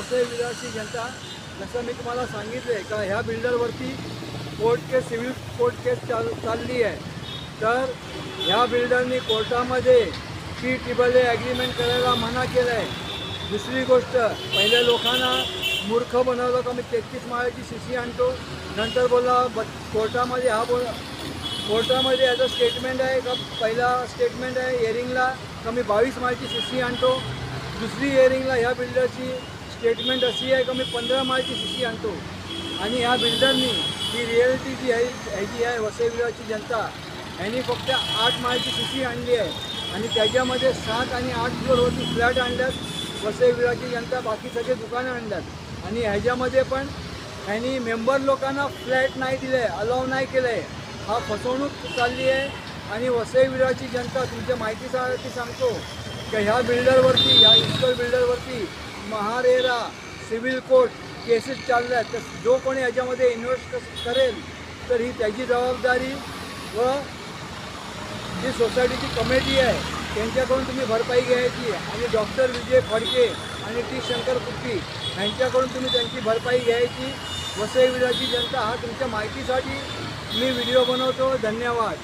वसई विरारची जनता, जसं मी तुम्हाला सांगितले का ह्या बिल्डरवरती कोर्ट केस, सिव्हिल कोर्ट केस चालली आहे. तर ह्या बिल्डरनी कोर्टामध्ये TAA ॲग्रीमेंट करायला मना केलं आहे. दुसरी गोष्ट, पहिल्या लोकांना मूर्ख बनवलं का मी 33 माळ्याची CC आणतो, नंतर बोला कोर्टामध्ये कोर्टामध्ये ॲज अ स्टेटमेंट आहे का, पहिला स्टेटमेंट आहे हिअरिंगला का मी 22 माळची CC आणतो, दुसरी हिअरिंगला ह्या बिल्डरची स्टेटमेंट अशी आहे का मी 15 माळची CC आणतो. आणि ह्या बिल्डरनी ही रिॲलिटी जी आहे ह्याची आहे वसई विरारची जनता, ह्यांनी फक्त 8 माळची CC आणली आहे आणि त्याच्यामध्ये 7 आणि 8 फ्लोअरवरती फ्लॅट आणल्यात वसई विरारची जनता, बाकी सगळे दुकानं आणल्यात. आणि ह्याच्यामध्ये पण ह्यांनी मेंबर लोकांना फ्लॅट नाही दिले, अलाव नाही केलं आहे. हा फसवणूक चालली आहे. आणि वसई विरारची जनता तुमच्या माहितीसाठी सांगतो की ह्या बिल्डरवरती, ह्या इस्कर बिल्डरवरती महारेरा, सिव्हिल कोर्ट केसेस चालल्या आहेत. तर जो कोणी ह्याच्यामध्ये इन्व्हेस्ट करेल तर ही त्याची जबाबदारी, व जी सोसायटीची कमिटी आहे त्यांच्याकडून तुम्ही भरपाई घ्यायची. आणि डॉक्टर विजय फडके आणि T शंकर कुट्टी यांच्याकडून तुम्ही त्यांची भरपाई घ्यायची. वसई विरारची जनता, हा तुमच्या माहितीसाठी मी व्हिडिओ बनवतो. धन्यवाद.